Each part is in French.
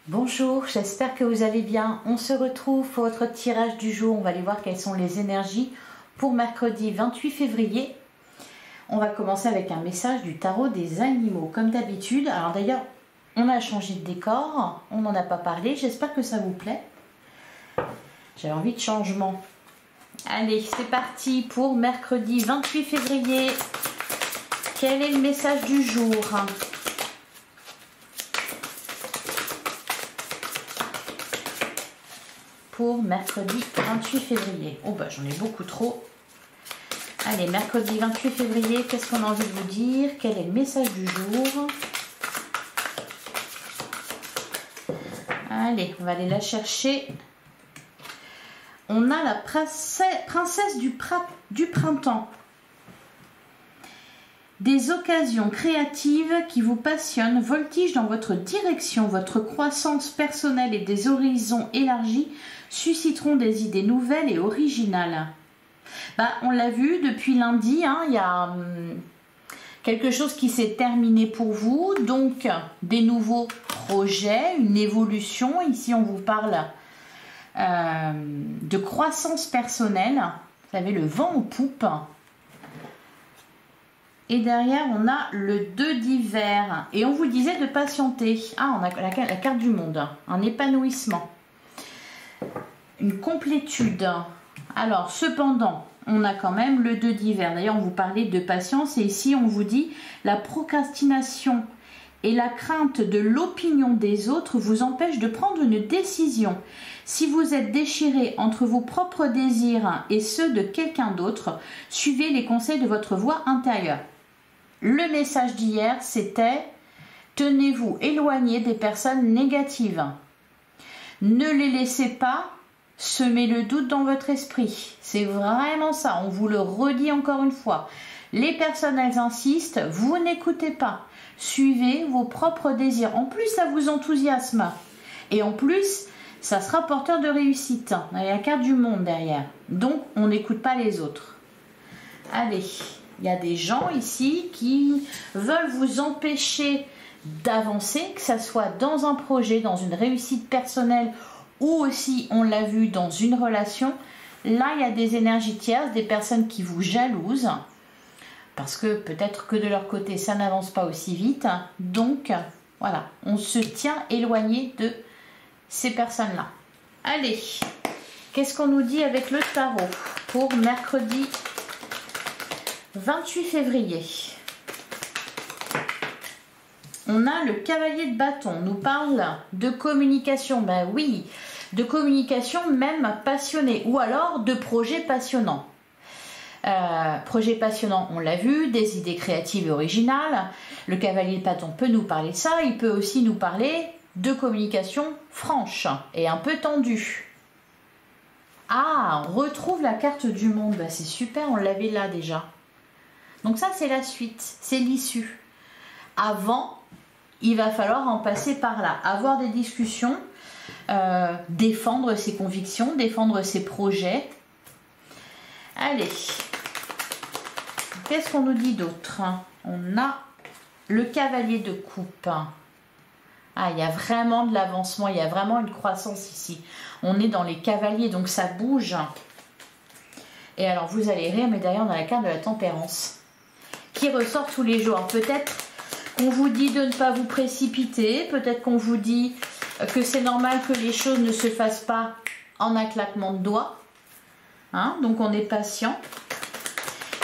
Bonjour, j'espère que vous allez bien. On se retrouve pour votre tirage du jour. On va aller voir quelles sont les énergies pour mercredi 28 février. On va commencer avec un message du tarot des animaux, comme d'habitude. Alors d'ailleurs, on a changé de décor, on n'en a pas parlé. J'espère que ça vous plaît. J'avais envie de changement. Allez, c'est parti pour mercredi 28 février. Quel est le message du jour ? Pour mercredi 28 février. Oh bah j'en ai beaucoup trop. Allez, mercredi 28 février, qu'est-ce qu'on a envie de vous dire? Quel est le message du jour? Allez, on va aller la chercher. On a la princesse du printemps. Des occasions créatives qui vous passionnent voltigent dans votre direction. Votre croissance personnelle et des horizons élargis susciteront des idées nouvelles et originales. On l'a vu depuis lundi, il y a quelque chose qui s'est terminé pour vous. Donc, des nouveaux projets, une évolution. Ici, on vous parle de croissance personnelle. Vous avez le vent en poupe. Et derrière, on a le 2 d'hiver. Et on vous disait de patienter. Ah, on a la carte du monde. Un épanouissement. Une complétude. Alors, cependant, on a quand même le 2 d'hiver. D'ailleurs, on vous parlait de patience. Et ici, on vous dit la procrastination et la crainte de l'opinion des autres vous empêchent de prendre une décision. Si vous êtes déchiré entre vos propres désirs et ceux de quelqu'un d'autre, suivez les conseils de votre voix intérieure. Le message d'hier, c'était « Tenez-vous éloigné des personnes négatives. Ne les laissez pas semer le doute dans votre esprit. » C'est vraiment ça, on vous le redit encore une fois. Les personnes, elles insistent, vous n'écoutez pas. Suivez vos propres désirs. En plus, ça vous enthousiasme. Et en plus, ça sera porteur de réussite. Il y a la carte du monde derrière. Donc, on n'écoute pas les autres. Allez. Il y a des gens ici qui veulent vous empêcher d'avancer, que ce soit dans un projet, dans une réussite personnelle ou aussi, on l'a vu, dans une relation. Là, il y a des énergies tierces, des personnes qui vous jalousent parce que peut-être que de leur côté, ça n'avance pas aussi vite. Donc, voilà, on se tient éloigné de ces personnes-là. Allez, qu'est-ce qu'on nous dit avec le tarot pour mercredi 28 février. On a le cavalier de bâton. On nous parle de communication. Ben oui, de communication même passionnée. Ou alors de projets passionnants. Projet passionnant, on l'a vu, des idées créatives et originales. Le cavalier de bâton peut nous parler de ça. Il peut aussi nous parler de communication franche et un peu tendue. Ah, on retrouve la carte du monde. Ben, c'est super, on l'avait là déjà. Donc ça, c'est la suite, c'est l'issue. Avant, il va falloir en passer par là, avoir des discussions, défendre ses convictions, défendre ses projets. Allez, qu'est-ce qu'on nous dit d'autre? On a le cavalier de coupe. Ah, il y a vraiment de l'avancement, il y a vraiment une croissance ici. On est dans les cavaliers, donc ça bouge. Et alors, vous allez rire, mais derrière, on a la carte de la tempérance qui ressort tous les jours. Peut-être qu'on vous dit de ne pas vous précipiter, peut-être qu'on vous dit que c'est normal que les choses ne se fassent pas en un claquement de doigts. Donc on est patient.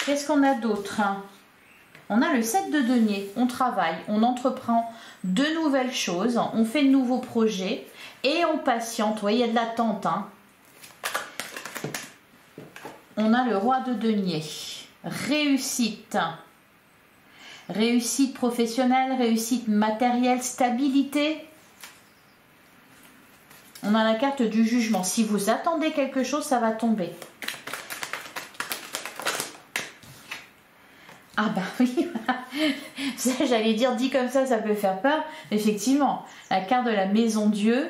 Qu'est-ce qu'on a d'autre? On a le 7 de denier, on travaille, on entreprend de nouvelles choses, on fait de nouveaux projets et on patiente. Vous voyez, il y a de l'attente. On a le roi de denier, réussite. Réussite professionnelle, réussite matérielle, stabilité. On a la carte du jugement. Si vous attendez quelque chose, ça va tomber. Ah bah oui, j'allais dire dit comme ça peut faire peur. Effectivement, la carte de la maison Dieu.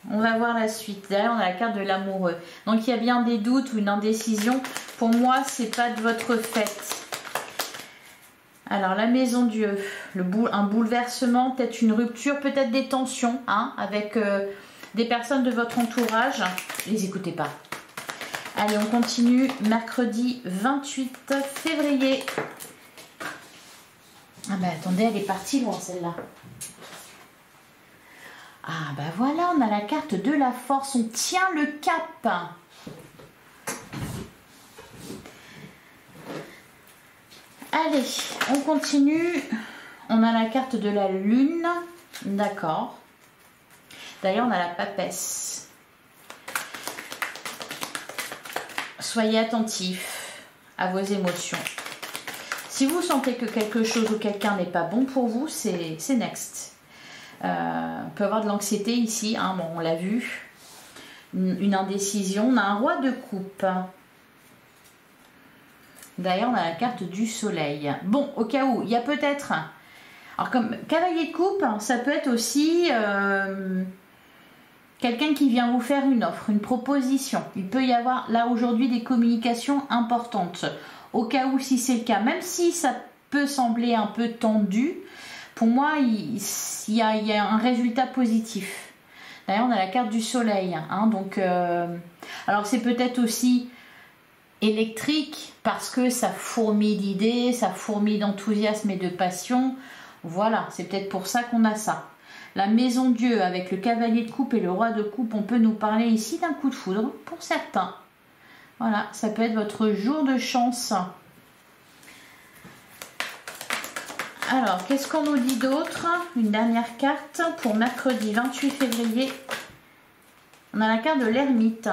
On va voir la suite. Derrière, on a la carte de l'amoureux. Donc, il y a bien des doutes ou une indécision. Pour moi, c'est pas de votre fait. Alors, la maison Dieu, un bouleversement, peut-être une rupture, peut-être des tensions hein, avec des personnes de votre entourage. Les écoutez pas. Allez, on continue. Mercredi 28 février. Ah ben attendez, elle est partie loin celle-là. Ah ben voilà, on a la carte de la force. On tient le cap. Allez, on continue. On a la carte de la lune. D'accord. D'ailleurs, on a la papesse. Soyez attentifs à vos émotions. Si vous sentez que quelque chose ou quelqu'un n'est pas bon pour vous, c'est next. On peut avoir de l'anxiété ici. Hein, bon, on l'a vu. Une indécision. On a un roi de coupe. D'ailleurs, on a la carte du soleil. Bon, au cas où, il y a peut-être... Alors, comme cavalier de coupe, ça peut être aussi quelqu'un qui vient vous faire une offre, une proposition. Il peut y avoir, là, aujourd'hui, des communications importantes. Au cas où, si c'est le cas, même si ça peut sembler un peu tendu, pour moi, il y a un résultat positif. D'ailleurs, on a la carte du soleil. Hein, donc, alors, c'est peut-être aussi... électrique parce que ça fourmille d'idées, ça fourmille d'enthousiasme et de passion. Voilà, c'est peut-être pour ça qu'on a ça. La maison Dieu avec le cavalier de coupe et le roi de coupe, on peut nous parler ici d'un coup de foudre pour certains. Voilà, ça peut être votre jour de chance. Alors, qu'est-ce qu'on nous dit d'autre? Une dernière carte pour mercredi 28 février. On a la carte de l'ermite.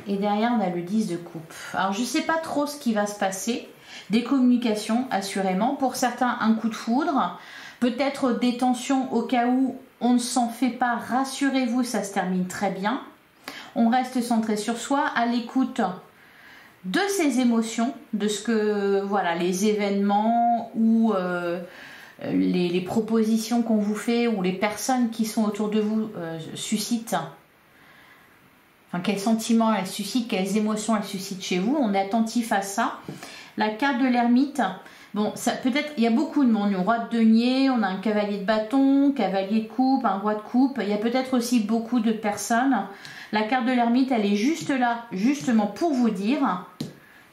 Et derrière, on a le 10 de coupe. Alors, je ne sais pas trop ce qui va se passer. Des communications, assurément. Pour certains, un coup de foudre. Peut-être des tensions au cas où on ne s'en fait pas. Rassurez-vous, ça se termine très bien. On reste centré sur soi, à l'écoute de ses émotions, de ce que, voilà, les événements ou les propositions qu'on vous fait ou les personnes qui sont autour de vous suscitent. Enfin, quels sentiments elles suscitent, quelles émotions elles suscitent chez vous. On est attentif à ça. La carte de l'ermite, bon, ça peut-être, il y a beaucoup de monde. Un roi de denier, on a un cavalier de bâton, cavalier de coupe, un roi de coupe. Il y a peut-être aussi beaucoup de personnes. La carte de l'ermite, elle est juste là, justement pour vous dire,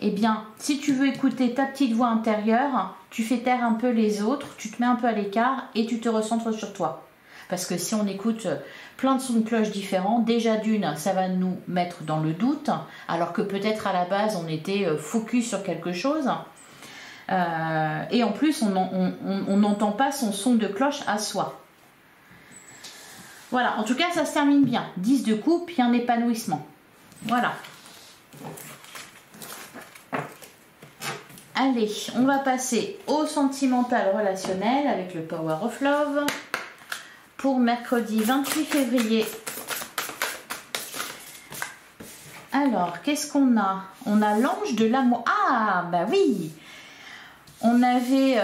eh bien, si tu veux écouter ta petite voix intérieure, tu fais taire un peu les autres, tu te mets un peu à l'écart et tu te recentres sur toi. Parce que si on écoute plein de sons de cloche différents, déjà d'une, ça va nous mettre dans le doute, alors que peut-être à la base, on était focus sur quelque chose. Et en plus, on n'entend pas son son de cloche à soi. Voilà, en tout cas, ça se termine bien. 10 de coupe, il y a un épanouissement. Voilà. Allez, on va passer au sentimental relationnel avec le Power of Love. Pour mercredi 28 février. Alors, qu'est-ce qu'on a? On a l'ange de l'amour. Ah, bah oui. On avait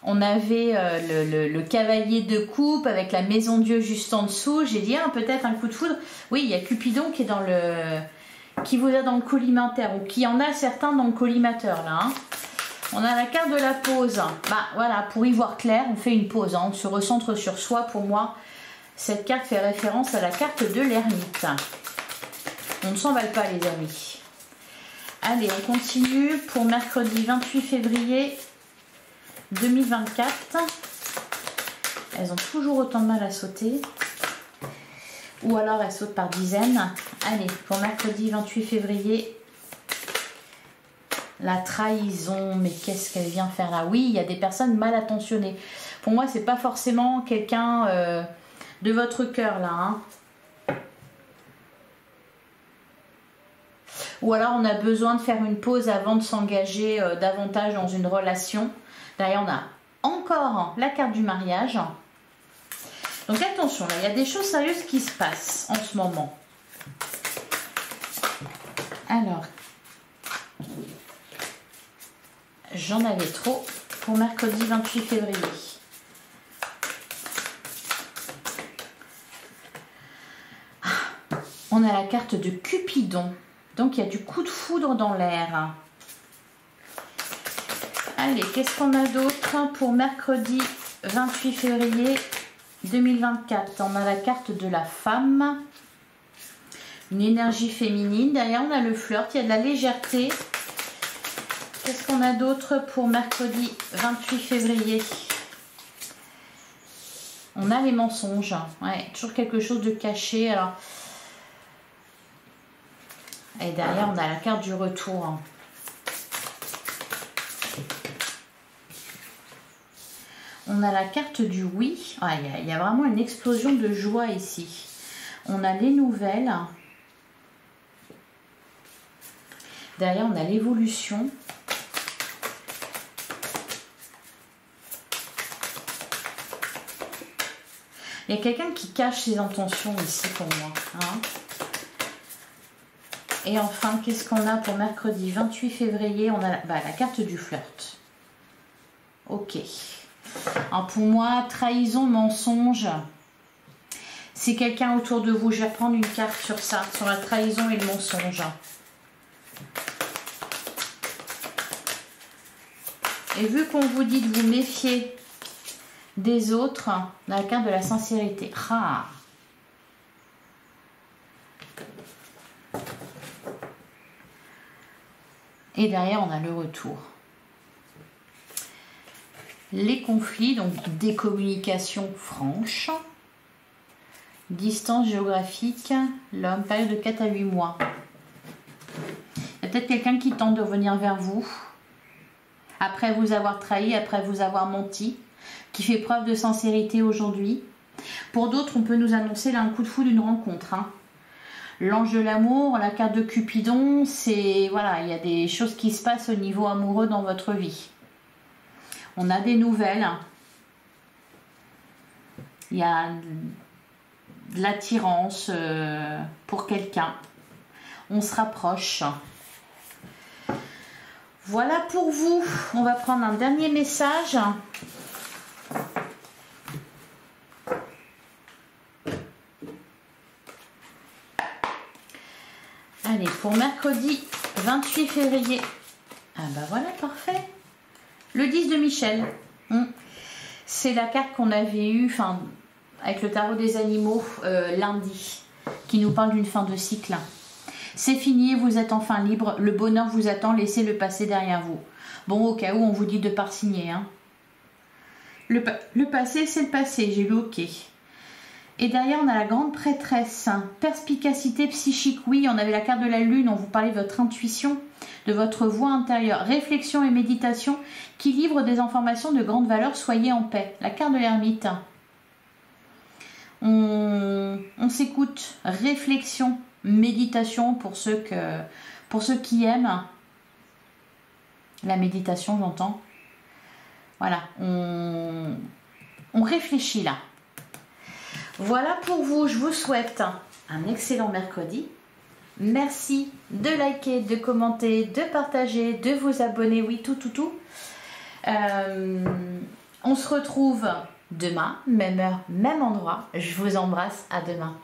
le cavalier de coupe avec la maison Dieu juste en dessous. J'ai dit, peut-être un coup de foudre. Oui, il y a Cupidon qui est dans le... qui vous a dans le collimateur, ou qui en a certains dans le collimateur, là. Hein. On a la carte de la pause. Bah voilà, pour y voir clair, on fait une pause. Hein. On se recentre sur soi. Pour moi, cette carte fait référence à la carte de l'ermite. On ne s'emballe pas, les amis. Allez, on continue pour mercredi 28 février 2024. Elles ont toujours autant de mal à sauter. Ou alors elles sautent par dizaines. Allez, pour mercredi 28 février... La trahison, mais qu'est-ce qu'elle vient faire là? Oui, il y a des personnes mal attentionnées. Pour moi, c'est pas forcément quelqu'un de votre cœur là. Hein. Ou alors, on a besoin de faire une pause avant de s'engager davantage dans une relation. Derrière, on a encore la carte du mariage. Donc attention, là, il y a des choses sérieuses qui se passent en ce moment. Alors... J'en avais trop pour mercredi 28 février. On a la carte de Cupidon. Donc, il y a du coup de foudre dans l'air. Allez, qu'est-ce qu'on a d'autre pour mercredi 28 février 2024? On a la carte de la femme. Une énergie féminine. Derrière, on a le flirt. Il y a de la légèreté. Qu'est-ce qu'on a d'autre pour mercredi 28 février? On a les mensonges. Ouais, toujours quelque chose de caché. Alors... Et derrière, on a la carte du retour. On a la carte du oui. Ah, il y a vraiment une explosion de joie ici. On a les nouvelles. Derrière, on a l'évolution. Il y a quelqu'un qui cache ses intentions ici pour moi. Hein. Et enfin, qu'est-ce qu'on a pour mercredi 28 février? On a la carte du flirt. Ok. Alors pour moi, trahison, mensonge. C'est quelqu'un autour de vous. Je vais reprendre une carte sur ça, sur la trahison et le mensonge. Et vu qu'on vous dit de vous méfier des autres, la carte de la sincérité. Ah. Et derrière, on a le retour. Les conflits, donc des communications franches. Distance géographique, l'homme, période de 4 à 8 mois. Il y a peut-être quelqu'un qui tente de revenir vers vous. Après vous avoir trahi, après vous avoir menti. Qui fait preuve de sincérité aujourd'hui. Pour d'autres, on peut nous annoncer là un coup de foudre d'une rencontre. Hein. L'ange de l'amour, la carte de Cupidon, c'est voilà, il y a des choses qui se passent au niveau amoureux dans votre vie. On a des nouvelles. Il y a de l'attirance pour quelqu'un. On se rapproche. Voilà pour vous. On va prendre un dernier message. Allez, pour mercredi 28 février. Ah bah voilà, parfait. Le 10 de Michel. C'est la carte qu'on avait eue avec le tarot des animaux lundi, qui nous parle d'une fin de cycle. C'est fini, vous êtes enfin libre. Le bonheur vous attend, laissez le passé derrière vous. Bon, au cas où, on vous dit de ne pas signer. Hein. Le passé, c'est le passé, j'ai lu OK. Et derrière, on a la grande prêtresse. Perspicacité psychique, oui, on avait la carte de la lune, on vous parlait de votre intuition, de votre voix intérieure. Réflexion et méditation qui livrent des informations de grande valeur, soyez en paix. La carte de l'ermite. On s'écoute. Réflexion, méditation pour ceux qui aiment. La méditation, j'entends. Voilà, on réfléchit là. Voilà pour vous, je vous souhaite un excellent mercredi. Merci de liker, de commenter, de partager, de vous abonner, oui, tout. On se retrouve demain, même heure, même endroit. Je vous embrasse, à demain.